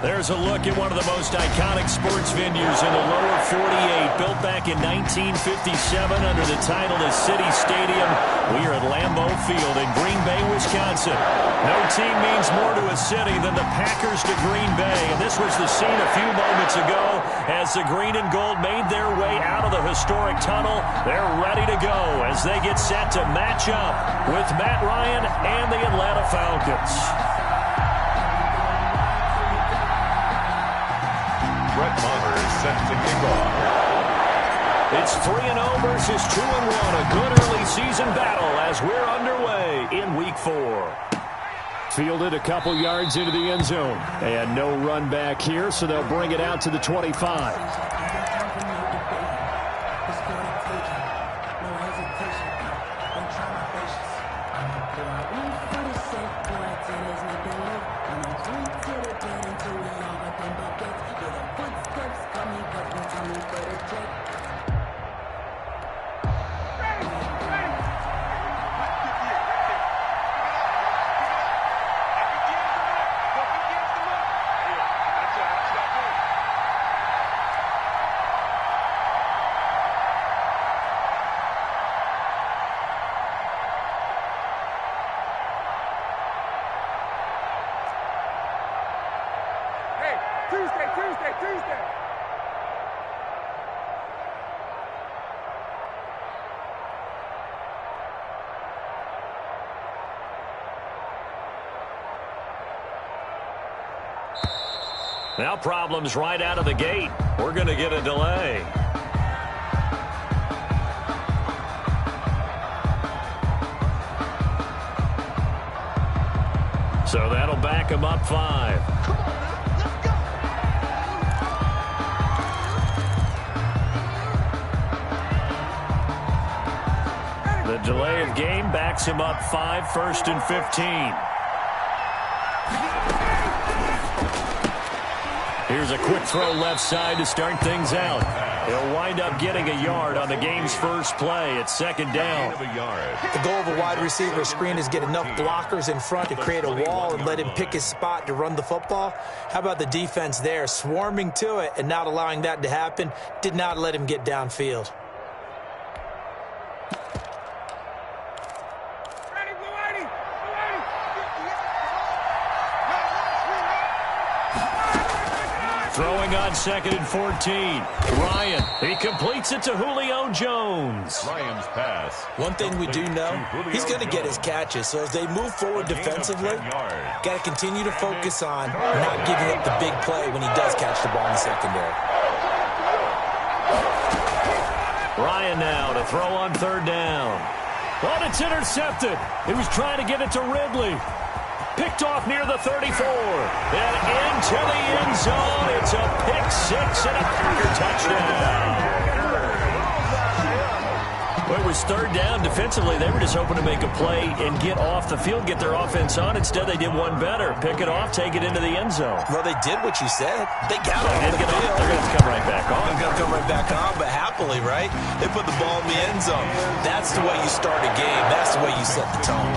There's a look at one of the most iconic sports venues in the lower 48, built back in 1957 under the title of City Stadium. We are at Lambeau Field in Green Bay, Wisconsin. No team means more to a city than the Packers to Green Bay, and this was the scene a few moments ago as the green and gold made their way out of the historic tunnel. They're ready to go as they get set to match up with Matt Ryan and the Atlanta Falcons. Brett Maher is set to kick off. It's 3-0 versus 2-1. A good early season battle as we're underway in Week 4. Fielded a couple yards into the end zone. And no run back here, so they'll bring it out to the 25. Tuesday. Now problems right out of the gate. We're going to get a delay. So that'll back him up 5. The delay of game backs him up 5, 1st and 15. Here's a quick throw left side to start things out. He'll wind up getting a yard on the game's first play. It's 2nd down. The goal of a wide receiver screen is get enough blockers in front to create a wall and let him pick his spot to run the football. How about the defense there, swarming to it and not allowing that to happen? Did not let him get downfield. Throwing on 2nd and 14. Ryan, he completes it to Julio Jones. Ryan's pass. One thing we do know, he's going to get his catches. So as they move forward defensively, got to continue to focus on not giving up the big play when he does catch the ball in the secondary. Ryan now to throw on 3rd down. But it's intercepted. He was trying to get it to Ridley. Picked off near the 34. And into the end zone. It's a pick 6 and a Packer touchdown. Well, it was 3rd down. Defensively, they were just hoping to make a play and get off the field, get their offense on. Instead, they did one better. Pick it off, take it into the end zone. Well, they did what you said. They got it on the field. They're going to come right back on. They're going to come right back on, but happily, right? They put the ball in the end zone. That's the way you start a game. That's the way you set the tone.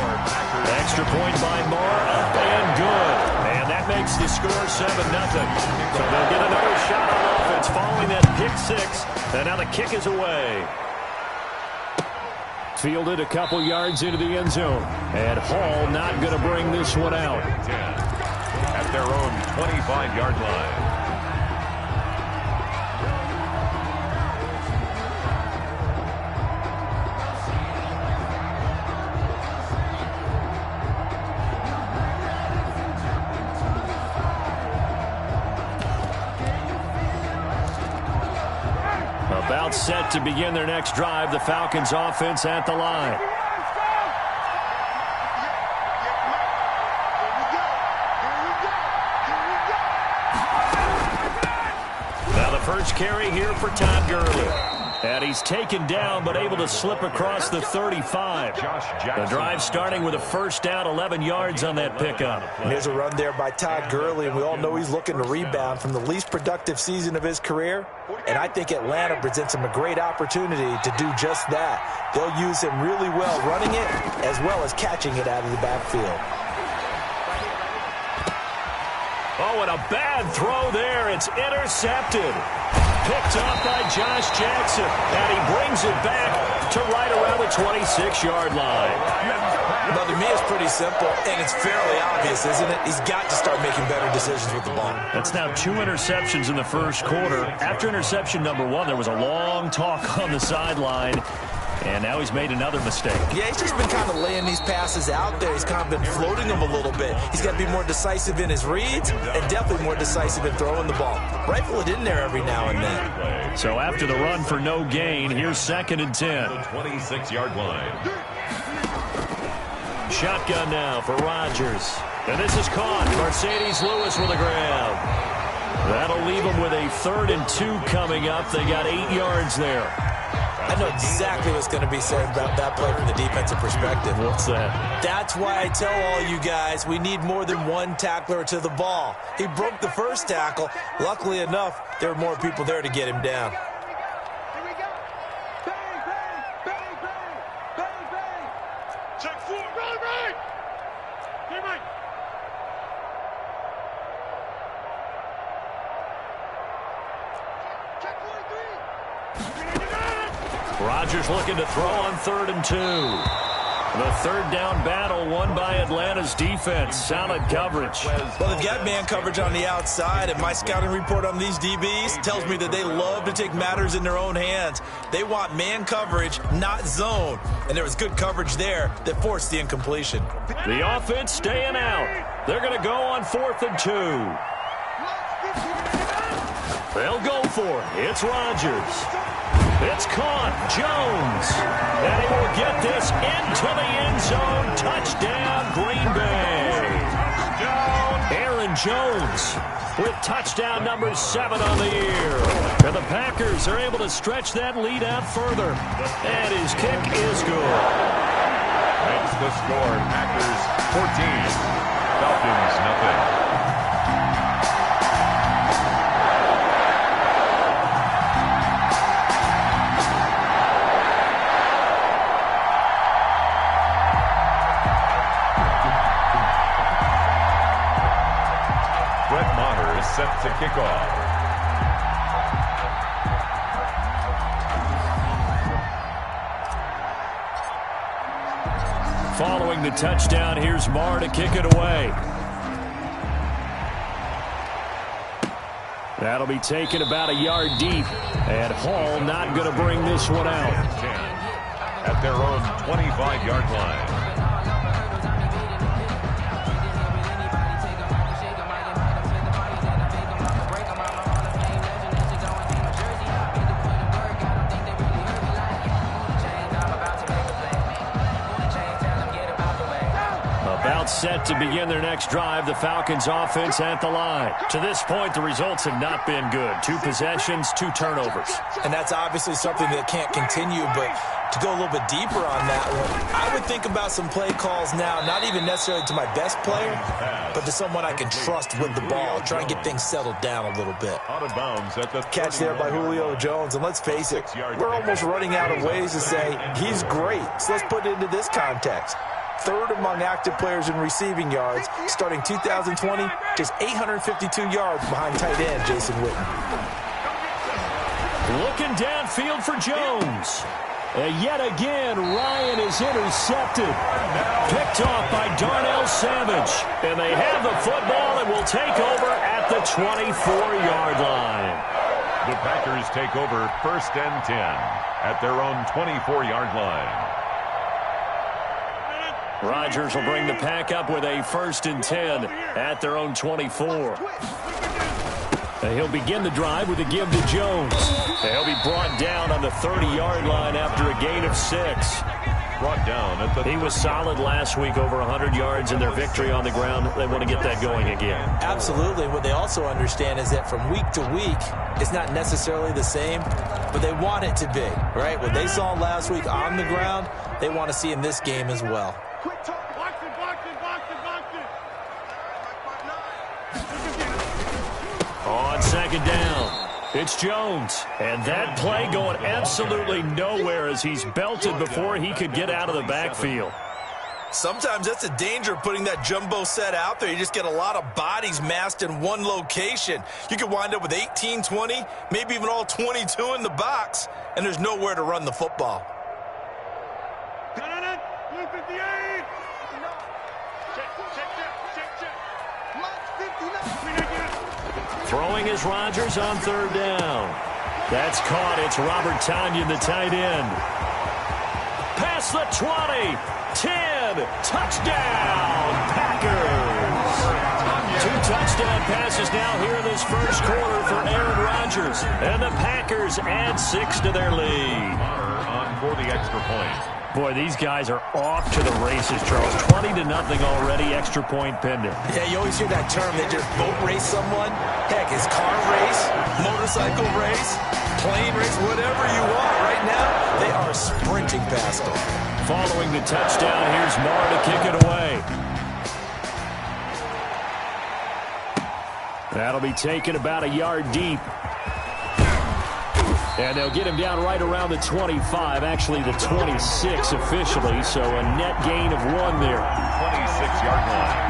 Extra point by Moore, up and good. And that makes the score 7-0. So they'll get another shot on offense following that pick 6. And now the kick is away. Fielded a couple yards into the end zone. And Hall not going to bring this one out. At their own 25-yard line. About set to begin their next drive. The Falcons offense at the line. Now the first carry here for Todd Gurley. And he's taken down, but able to slip across the 35. The drive starting with a 1st down, 11 yards on that pickup. And there's a run there by Todd Gurley, and we all know he's looking to rebound from the least productive season of his career. And I think Atlanta presents him a great opportunity to do just that. They'll use him really well running it as well as catching it out of the backfield. Oh, and a bad throw there. It's intercepted. Picked up by Josh Jackson. And he brings it back to right around the 26-yard line. Well, to me, it's pretty simple, and it's fairly obvious, isn't it? He's got to start making better decisions with the ball. That's now 2 interceptions in the first quarter. After interception number 1, there was a long talk on the sideline. And now he's made another mistake. Yeah, he's just been kind of laying these passes out there. He's kind of been floating them a little bit. He's got to be more decisive in his reads and definitely more decisive in throwing the ball. Rifle it in there every now and then. So after the run for no gain, here's 2nd and 10. The 26-yard line. Shotgun now for Rodgers. And this is caught. Mercedes Lewis with a grab. That'll leave them with a 3rd and 2 coming up. They got 8 yards there. I know exactly what's going to be said about that play from the defensive perspective. What's that? That's why I tell all you guys we need more than one tackler to the ball. He broke the first tackle. Luckily enough, there were more people there to get him down. Here we go. Bang, bang, bang, bang, bang, bang. Check 4, right. Get right. Check 43. Rodgers looking to throw on 3rd and 2. The 3rd down battle won by Atlanta's defense. Solid coverage. Well, they've got man coverage on the outside, and my scouting report on these DBs tells me that they love to take matters in their own hands. They want man coverage, not zone. And there was good coverage there that forced the incompletion. The offense staying out. They're going to go on 4th and 2. They'll go for it. It's Rodgers. It's caught. Jones. And he will get this into the end zone. Touchdown, Green Bay. Aaron Jones with touchdown number 7 on the year. And the Packers are able to stretch that lead out further. And his kick is good. That's the score. Packers 14. Falcons nothing. Set to kick off. Following the touchdown, here's Marr to kick it away. That'll be taken about a yard deep. And Hall not going to bring this one out. 10 at their own 25-yard line. Set to begin their next drive, the Falcons offense at the line. To this point, the results have not been good. 2 possessions, 2 turnovers. And that's obviously something that can't continue, but to go a little bit deeper on that one, I would think about some play calls now, not even necessarily to my best player, but to someone I can trust with the ball. Try and get things settled down a little bit. Out of bounds at the Catch there by Julio Jones, and let's face it, we're almost running out of ways to say he's great. So let's put it into this context. 3rd among active players in receiving yards, starting 2020, just 852 yards behind tight end Jason Witten. Looking downfield for Jones. Yet again, Ryan is intercepted. Picked off by Darnell Savage. And they have the football and will take over at the 24-yard line. The Packers take over 1st and 10 at their own 24-yard line. Rodgers will bring the pack up with a 1st and 10 at their own 24. He'll begin the drive with a give to Jones. He'll be brought down on the 30-yard line after a gain of 6. Brought down at the... He was solid last week, over 100 yards in their victory on the ground. They want to get that going again. Absolutely. What they also understand is that from week to week, it's not necessarily the same, but they want it to be, right? What they saw last week on the ground, they want to see in this game as well. Quick talk. Box it. On 2nd down, it's Jones. And that play going absolutely nowhere as he's belted before he could get out of the backfield. Sometimes that's the danger of putting that jumbo set out there. You just get a lot of bodies massed in one location. You could wind up with 18, 20, maybe even all 22 in the box, and there's nowhere to run the football. Throwing is Rodgers on third down. That's caught. It's Robert Tonyan, the tight end. Past the 20. 10. Touchdown, Packers. 2 touchdown passes now here in this first quarter for Aaron Rodgers. And the Packers add 6 to their lead. On for the extra point. Boy, these guys are off to the races, Charles. 20-0 already, extra point pending. Yeah, you always hear that term. They just boat race someone. Heck, it's car race, motorcycle race, plane race, whatever you want. Right now, they are sprinting past them. Following the touchdown, here's Marr to kick it away. That'll be taken about a yard deep. And they'll get him down right around the 25, actually the 26 officially, so a net gain of 1 there. 26-yard line.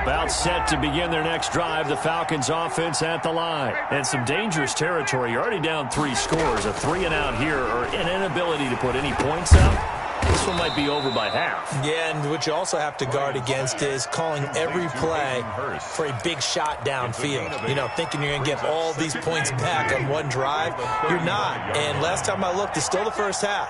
About set to begin their next drive, the Falcons offense at the line. And some dangerous territory. You're already down 3 scores, a 3-and-out here, or an inability to put any points up. This one might be over by half. Yeah, and what you also have to guard against is calling every play for a big shot downfield. You know, thinking you're going to get all these points back on one drive. You're not. And last time I looked, it's still the first half.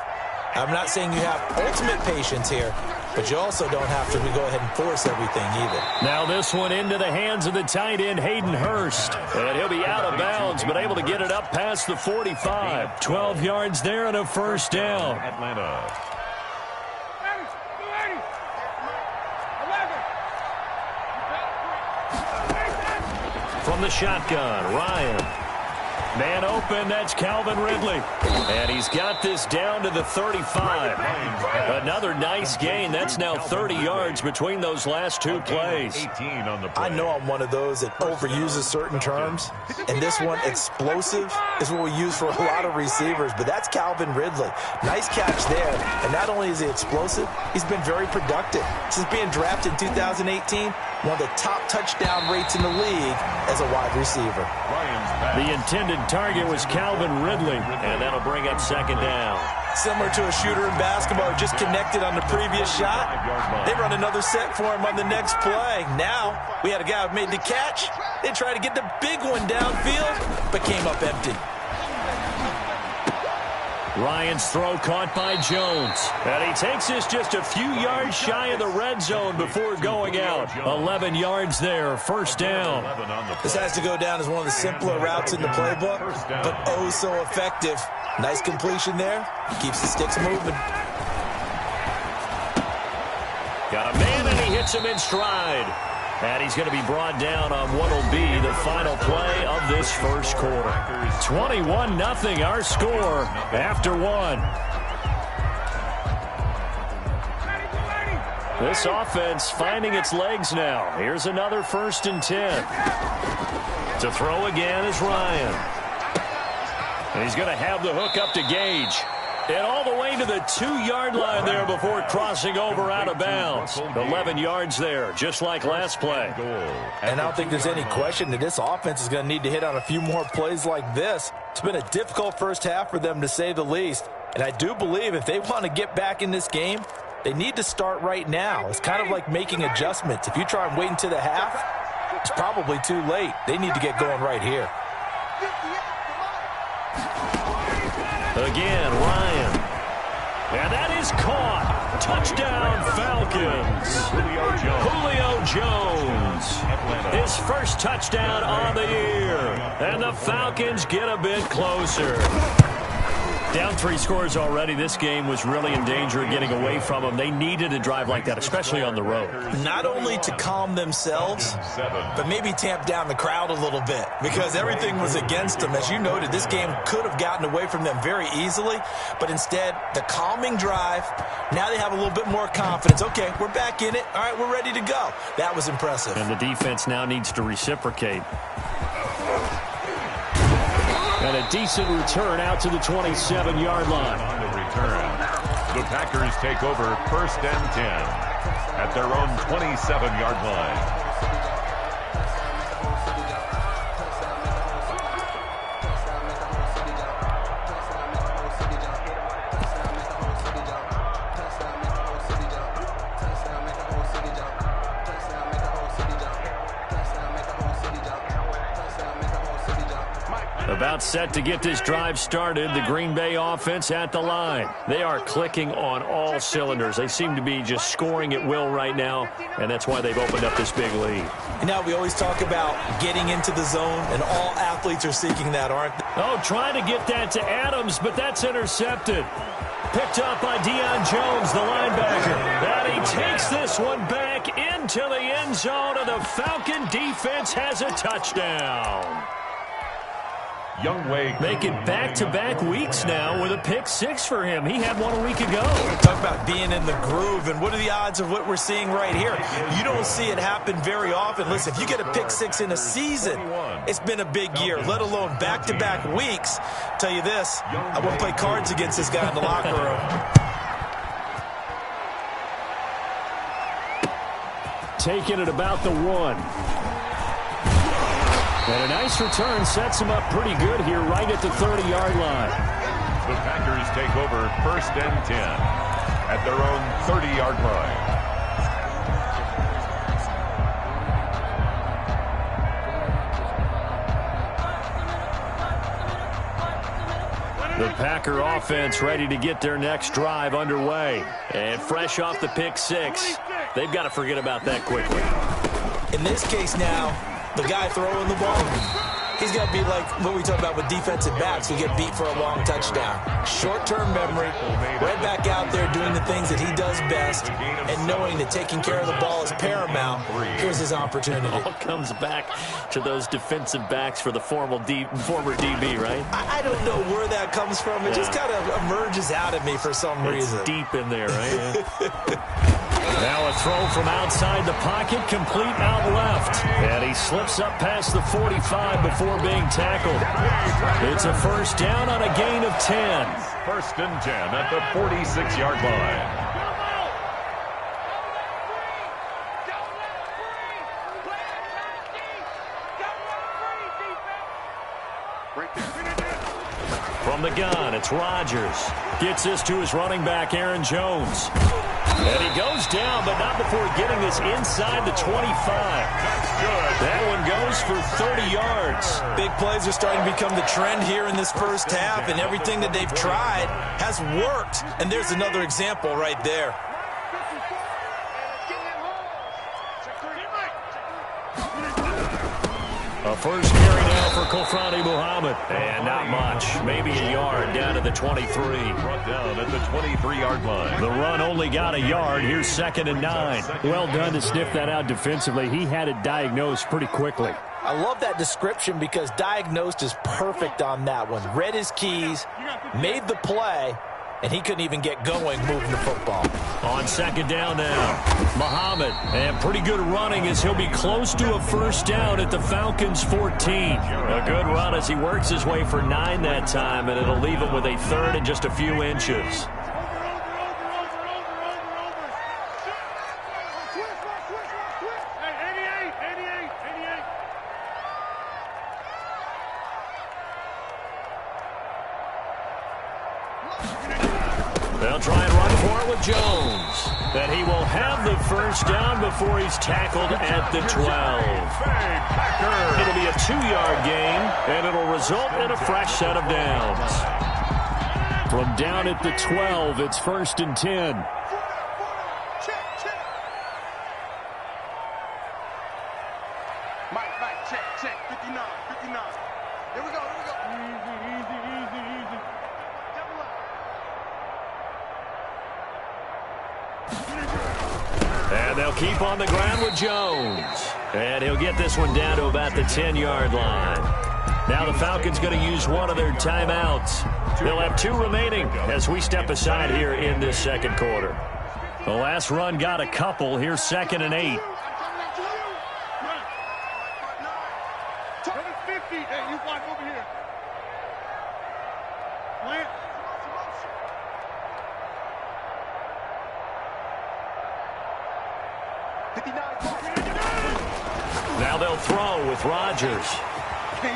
I'm not saying you have ultimate patience here, but you also don't have to go ahead and force everything either. Now this one into the hands of the tight end, Hayden Hurst. And he'll be out of bounds, but able to get it up past the 45. 12 yards there and a first down. Atlanta. From the shotgun, Ryan. Man open, that's Calvin Ridley. And he's got this down to the 35. Another nice gain. That's now 30 yards between those last 2 plays. 18 on the play. I know I'm one of those that overuses certain terms, and this one, explosive, is what we use for a lot of receivers, but that's Calvin Ridley. Nice catch there, and not only is he explosive, he's been very productive. Since being drafted in 2018, one of the top touchdown rates in the league as a wide receiver. The intended target was Calvin Ridley, and that'll bring up second down. Similar to a shooter in basketball who just connected on the previous shot. They run another set for him on the next play. Now, we had a guy who made the catch. They tried to get the big one downfield, but came up empty. Ryan's throw caught by Jones. And he takes this just a few yards shy of the red zone before going out. 11 yards there, first down. This has to go down as one of the simpler routes in the playbook, but oh so effective. Nice completion there. Keeps the sticks moving. Got a man, and he hits him in stride. And he's going to be brought down on what will be the final play of this first quarter. 21-0 our score after 1. This offense finding its legs now. Here's another 1st and 10. To throw again is Ryan. And he's going to have the hook up to Gage. And all the way to the 2-yard line there before crossing over out of bounds. 11 yards there, just like last play. And I don't think there's any question that this offense is going to need to hit on a few more plays like this. It's been a difficult first half for them, to say the least. And I do believe if they want to get back in this game, they need to start right now. It's kind of like making adjustments. If you try and wait until the half, it's probably too late. They need to get going right here. Again, Ryan. And that is caught. Touchdown, Falcons. Julio Jones. His first touchdown on the year. And the Falcons get a bit closer. Down 3 scores already. This game was really in danger of getting away from them. They needed a drive like that, especially on the road. Not only to calm themselves, but maybe tamp down the crowd a little bit, because everything was against them. As you noted, this game could have gotten away from them very easily, but instead, the calming drive, now they have a little bit more confidence. Okay, we're back in it. All right, we're ready to go. That was impressive. And the defense now needs to reciprocate. And a decent return out to the 27-yard line. On the return, the Packers take over 1st and 10 at their own 27-yard line. About set to get this drive started. The Green Bay offense at the line. They are clicking on all cylinders. They seem to be just scoring at will right now, and that's why they've opened up this big lead. And now we always talk about getting into the zone, and all athletes are seeking that, aren't they? Oh, trying to get that to Adams, but that's intercepted. Picked up by Deion Jones, the linebacker. And he takes this one back into the end zone, and the Falcon defense has a touchdown. Youngway Make it back-to-back weeks now with a pick six for him. He had one a week ago. Talk about being in the groove, and what are the odds of what we're seeing right here? You don't see it happen very often. Listen, if you get a pick six in a season, it's been a big year, let alone back-to-back weeks. Tell you this, I won't play cards against this guy in the locker room. Taking it about the 1. And a nice return sets him up pretty good here right at the 30-yard line. The Packers take over 1st and 10 at their own 30-yard line. The Packer offense ready to get their next drive underway. And fresh off the pick six, they've got to forget about that quickly. In this case now, the guy throwing the ball, he's got to be like what we talk about with defensive backs who get beat for a long touchdown. Short-term memory, right back out there doing the things that he does best, and knowing that taking care of the ball is paramount. Here's his opportunity. All comes back to those defensive backs for the former DB, right? I don't know where that comes from. It just kind of emerges out of me for some reason. It's deep in there, right? Now a throw from outside the pocket, complete out left. And he slips up past the 45 before being tackled. It's a first down on a gain of 10. 1st and 10 at the 46-yard line. From the gun, it's Rodgers. Gets this to his running back, Aaron Jones. And he goes down, but not before getting this inside the 25. That one goes for 30 yards. Big plays are starting to become the trend here in this first half, and everything that they've tried has worked. And there's another example right there. A first carry now for Kofrani Muhammad. And not much. Maybe a yard down to the 23. Brought down at the 23-yard line. The run only got a yard. Here's 2nd and 9. Well done to sniff that out defensively. He had it diagnosed pretty quickly. I love that description because diagnosed is perfect on that one. Read his keys, made the play, and he couldn't even get going moving the football. On 2nd down now, Muhammad. And pretty good running as he'll be close to a first down at the Falcons' 14. A good run as he works his way for 9 that time, and it'll leave him with a 3rd and just a few inches. They'll try and run for it with Jones. That he will have the first down before he's tackled at the 12. It'll be a 2-yard gain, and it'll result in a fresh set of downs. From down at the 12, it's 1st and 10. Mike, check, 59. Here we go. Easy. Double up. And they'll keep on the ground with Jones. And he'll get this one down to about the 10-yard line. Now the Falcons going to use one of their timeouts. They'll have 2 remaining as we step aside here in this second quarter. The last run got a couple. Here's 2nd and 8. Now they'll throw with Rodgers.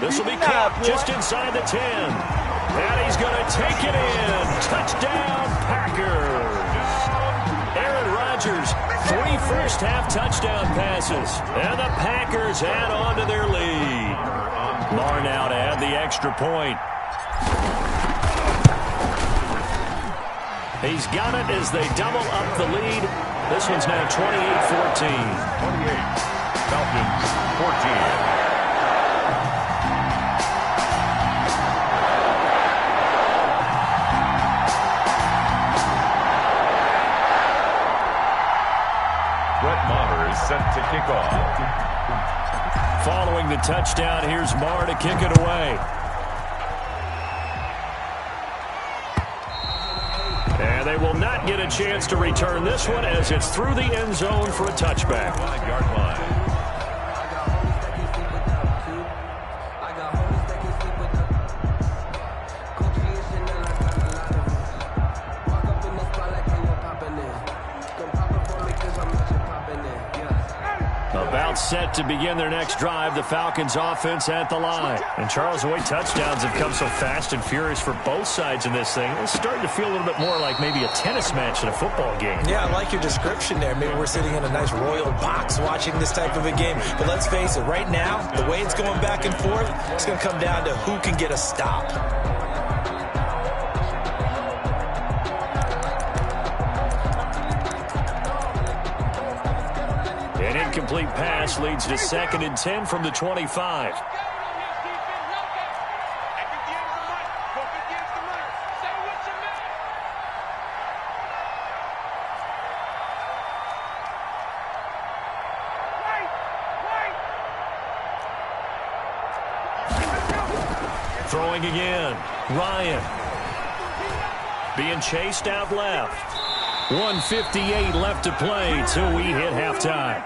This will be caught just inside the 10. And he's going to take it in. Touchdown, Packers. Aaron Rodgers, 3 first-half touchdown passes. And the Packers add on to their lead. Marr now to add the extra point. He's got it as they double up the lead. This one's now 28-14. 28. Falcons, 14. Set to kick off. Following the touchdown, here's Marr to kick it away. And they will not get a chance to return this one as it's through the end zone for a touchback. 5-yard line. Set to begin their next drive, the Falcons offense at the line. And Charles, the way touchdowns have come so fast and furious for both sides in this thing, it's starting to feel a little bit more like maybe a tennis match in a football game. Yeah, I like your description there. Maybe we're sitting in a nice royal box watching this type of a game. But let's face it, right now, the way it's going back and forth, it's going to come down to who can get a stop. Incomplete pass leads to 2nd and 10 from the 25. Throwing again. Ryan. Being chased out left. 1:58 left to play till we hit halftime.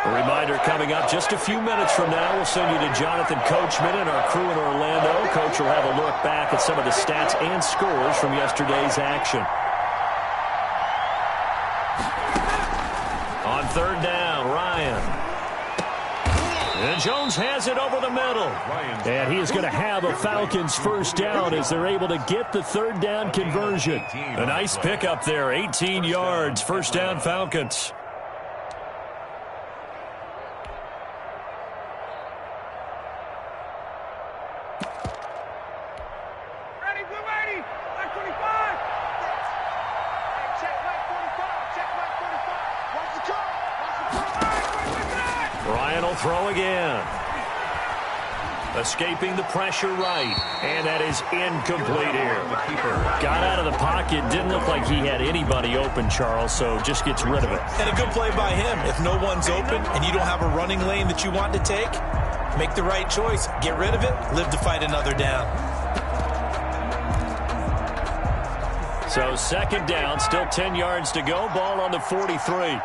A reminder coming up just a few minutes from now. We'll send you to Jonathan Coachman and our crew in Orlando. Coach will have a look back at some of the stats and scores from yesterday's action. On 3rd down, Ryan. And Jones has it over the middle. And he is going to have a Falcons first down as they're able to get the 3rd down conversion. A nice pickup there, 18 yards, first down Falcons. Throw again. Escaping the pressure right. And that is incomplete here. Got out of the pocket. Didn't look like he had anybody open, Charles, so just gets rid of it. And a good play by him. If no one's open and you don't have a running lane that you want to take, make the right choice. Get rid of it. Live to fight another down. So 2nd down, still 10 yards to go. Ball on the 43.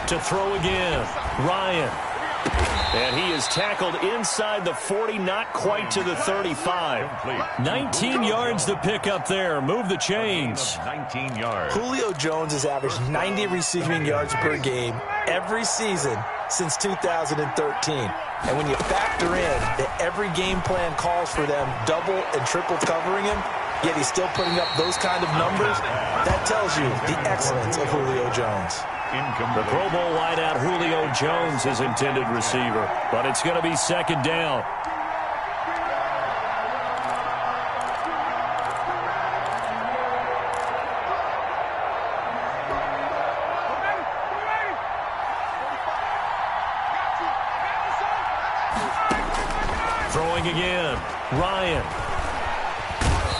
To throw again, Ryan. And he is tackled inside the 40, not quite to the 35. 19 yards to pick up there. Move the chains. 19 yards. Julio Jones has averaged 90 receiving yards per game every season since 2013. And when you factor in that every game plan calls for them double and triple covering him, yet he's still putting up those kind of numbers, that tells you the excellence of Julio Jones. The Pro Bowl wideout Julio Jones is intended receiver, but it's going to be 2nd down. Throwing again, Ryan.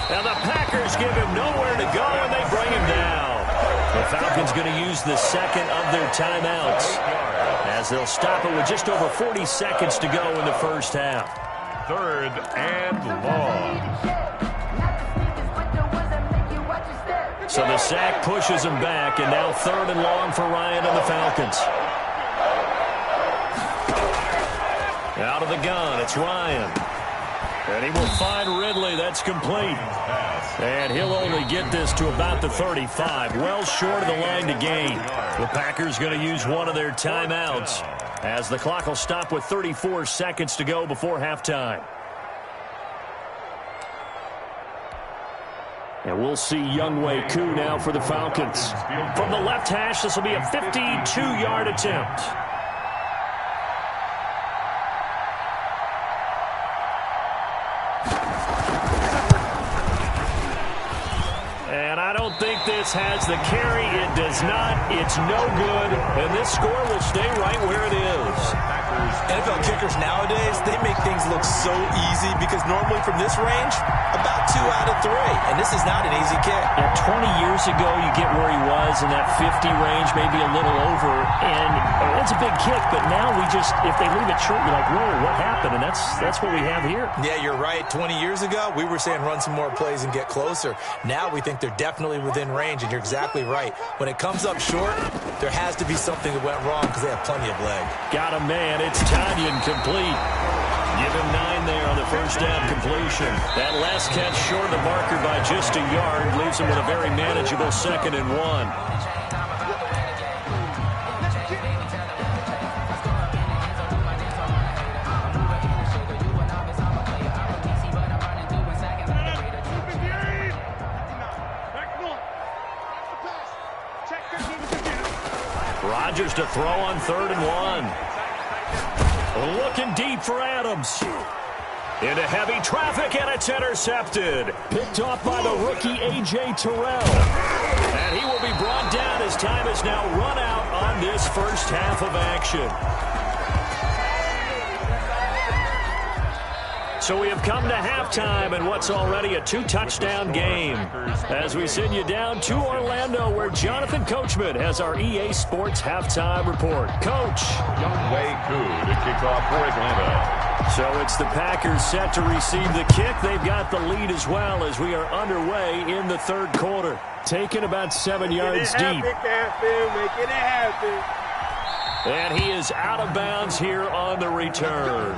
Now the Packers give him nowhere to go, and they bring him down. The Falcons going to use the 2nd of their timeouts as they'll stop it with just over 40 seconds to go in the first half. 3rd and long. So the sack pushes him back, and now 3rd and long for Ryan and the Falcons. Out of the gun, it's Ryan. And he will find Ridley. That's complete. And he'll only get this to about the 35. Well short of the line to gain. The Packers going to use one of their timeouts as the clock will stop with 34 seconds to go before halftime. And we'll see Younghoe Koo now for the Falcons. From the left hash, this will be a 52-yard attempt. And I don't think this has the carry. It does not. It's no good. And this score will stay right where it is. NFL kickers nowadays, they make things look so easy because normally from this range, about 2 out of 3. And this is not an easy kick. Yeah, 20 years ago, you get where he was in that 50 range, maybe a little over. And it's a big kick, but now we just, if they leave it short, you're like, whoa, what happened? And that's what we have here. Yeah, you're right. 20 years ago, we were saying run some more plays and get closer. Now we think they're definitely within range, and you're exactly right. When it comes up short, there has to be something that went wrong because they have plenty of leg. Got a man. It's Tanyan complete. Give him 9 there on the first down completion. That last catch short of the marker by just a yard leaves him with a very manageable 2nd and 1. Rodgers to throw on 3rd and 1. Looking deep for Adams. Into heavy traffic, and it's intercepted. Picked off by the rookie A.J. Terrell. And he will be brought down as time is now run out on this first half of action. So we have come to halftime in what's already a 2-touchdown game. As we send you down to Orlando, where Jonathan Coachman has our EA Sports halftime report. Coach. Younghoe Koo to kick off for Atlanta. So it's the Packers set to receive the kick. They've got the lead as well as we are underway in the 3rd quarter. Taken about 7 yards deep. Make it happen. And he is out of bounds here on the return.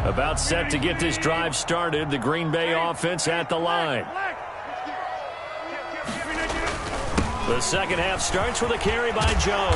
About set to get this drive started. The Green Bay offense at the line. The second half starts with a carry by Jones.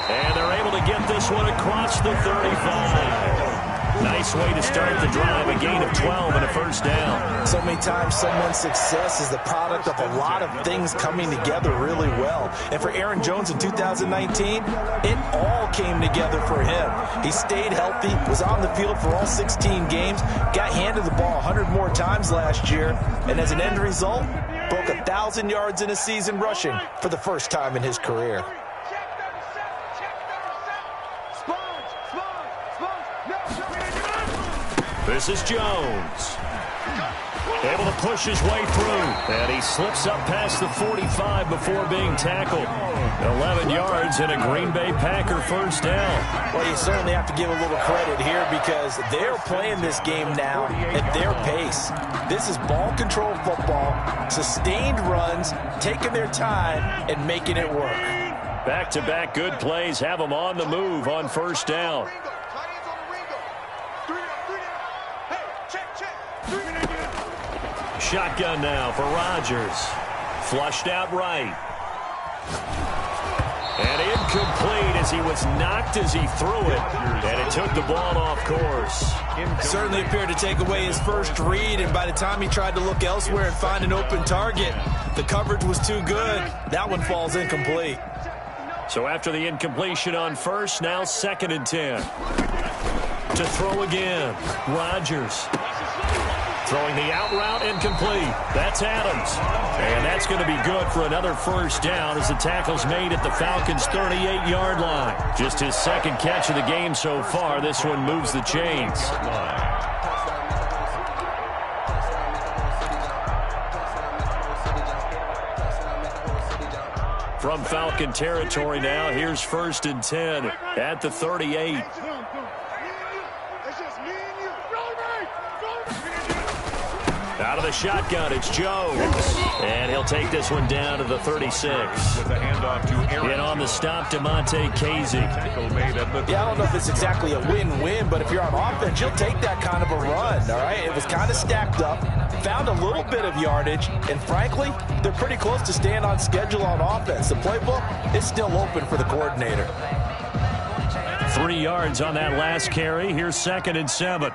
And they're able to get this one across the 35. Nice way to start the drive. A gain of 12 and a first down. So many times someone's success is the product of a lot of things coming together really well. And for Aaron Jones in 2019, it all came together for him. He stayed healthy, was on the field for all 16 games, got handed the ball 100 more times last year, and as an end result, broke 1,000 yards in a season rushing for the first time in his career. This is Jones. Able to push his way through. And he slips up past the 45 before being tackled. 11 yards and a Green Bay Packer first down. Well, you certainly have to give a little credit here because they're playing this game now at their pace. This is ball control football, sustained runs, taking their time and making it work. Back-to-back good plays have them on the move on first down. Shotgun now for Rodgers. Flushed out right. And incomplete as he was knocked as he threw it. And it took the ball off course. Certainly appeared to take away his first read, and by the time he tried to look elsewhere and find an open target, the coverage was too good. That one falls incomplete. So after the incompletion on first, now 2nd and 10. To throw again. Rodgers. Throwing the out route, incomplete. That's Adams. And that's going to be good for another first down as the tackle's made at the Falcons' 38-yard line. Just his 2nd catch of the game so far. This one moves the chains. from Falcon territory now. Here's 1st and 10 at the 38. Out of the shotgun, it's Jones. And he'll take this one down to the 36. With a handoff to Aaron. And on the stop, DeMonte Casey. Yeah, I don't know if it's exactly a win-win, but if you're on offense, you'll take that kind of a run, all right? It was kind of stacked up, found a little bit of yardage, and frankly, they're pretty close to staying on schedule on offense. The playbook is still open for the coordinator. 3 yards on that last carry. Here's 2nd and 7.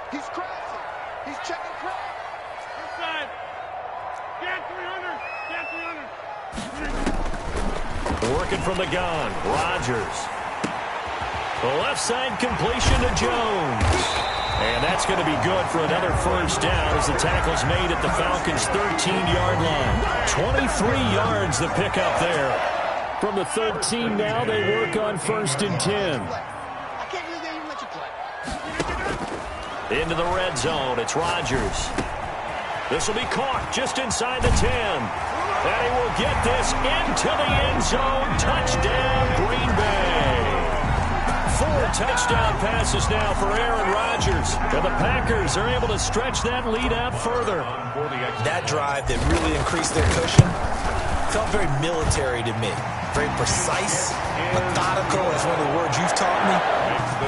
He's crossing. He's checking cross. Inside. Get 300. Get 300. Working from the gun. Rodgers. The left side completion to Jones. And that's going to be good for another 1st down as the tackle's made at the Falcons' 13-yard line. 23 yards the pickup there. From the 13 now, they work on 1st and 10. I can't believe they even let you play. Into the red zone, it's Rodgers. This will be caught just inside the 10. And he will get this into the end zone. Touchdown, Green Bay. 4 touchdown passes now for Aaron Rodgers. And the Packers are able to stretch that lead out further. That drive that really increased their cushion felt very military to me. Very precise, methodical, is one of the words you've taught me.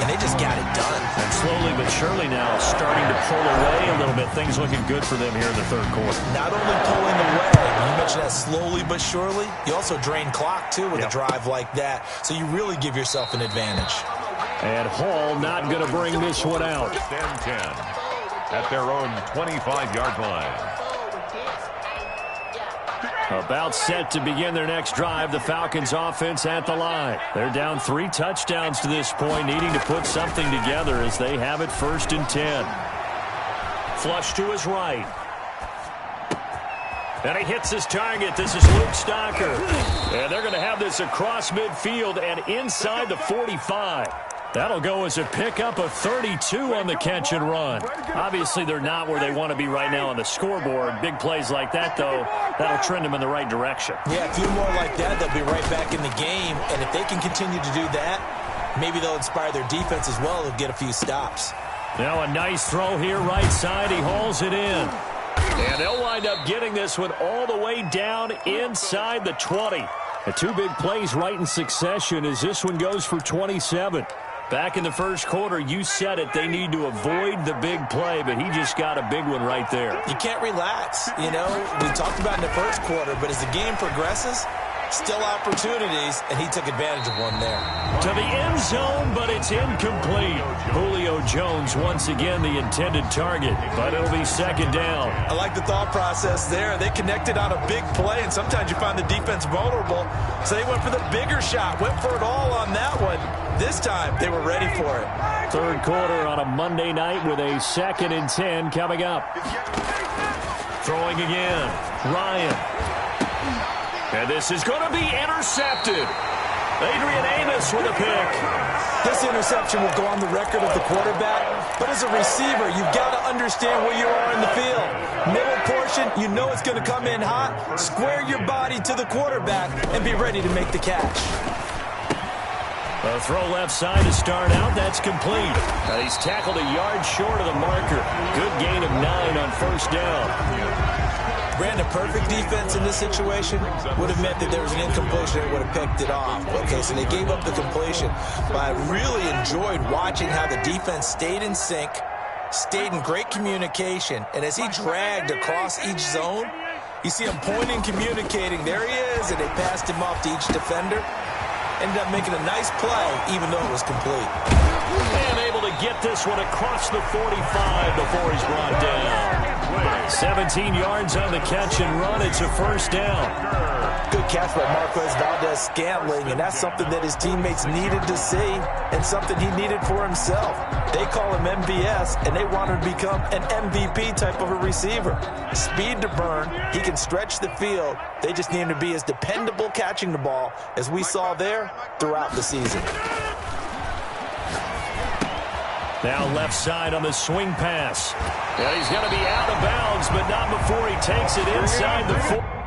And they just got it done. And slowly but surely now starting to pull away a little bit. Things looking good for them here in the 3rd quarter. Not only pulling away, you mentioned that slowly but surely, you also drain clock too with a drive like that. So you really give yourself an advantage. And Hall not going to bring this one out. 10 at their own 25-yard line. About set to begin their next drive, the Falcons offense at the line. They're down 3 touchdowns to this point, needing to put something together as they have it 1st and 10. Flush to his right. And he hits his target. This is Luke Stocker. And they're going to have this across midfield and inside the 45. That'll go as a pickup of 32 on the catch and run. Obviously, they're not where they want to be right now on the scoreboard. Big plays like that, though, that'll trend them in the right direction. Yeah, a few more like that, they'll be right back in the game. And if they can continue to do that, maybe they'll inspire their defense as well. They'll get a few stops. Now a nice throw here right side. He hauls it in. And they'll wind up getting this one all the way down inside the 20. The 2 big plays right in succession as this one goes for 27. Back in the 1st quarter, you said it, they need to avoid the big play, but he just got a big one right there. You can't relax. You know, we talked about in the 1st quarter, but as the game progresses, still opportunities, and he took advantage of one there. To the end zone, but it's incomplete. Julio Jones once again the intended target, but it'll be 2nd down. I like the thought process there. They connected on a big play, and sometimes you find the defense vulnerable, so they went for the bigger shot, went for it all on that one. This time, they were ready for it. 3rd quarter on a Monday night with a 2nd and 10 coming up. Throwing again, Ryan. And this is going to be intercepted. Adrian Amos with a pick. This interception will go on the record of the quarterback, but as a receiver, you've got to understand where you are in the field. Middle portion, you know it's going to come in hot. Square your body to the quarterback and be ready to make the catch. A throw left side to start out. That's complete. He's tackled a yard short of the marker. Good gain of 9 on 1st down. Brandon, perfect defense in this situation would have meant that there was an incompletion and would have picked it off. Okay, so they gave up the completion. But I really enjoyed watching how the defense stayed in sync, stayed in great communication, and as he dragged across each zone, you see him pointing, communicating. There he is, and they passed him off to each defender. Ended up making a nice play, even though it was complete. And able to get this one across the 45 before he's brought down. 17 yards on the catch and run. It's a 1st down. Good catch by Marquez Valdes-Scantling, and that's something that his teammates needed to see and something he needed for himself. They call him MVS, and they want him to become an MVP type of a receiver. Speed to burn. He can stretch the field. They just need him to be as dependable catching the ball as we saw there throughout the season. Now left side on the swing pass. And he's going to be out of bounds, but not before he takes it inside the 4.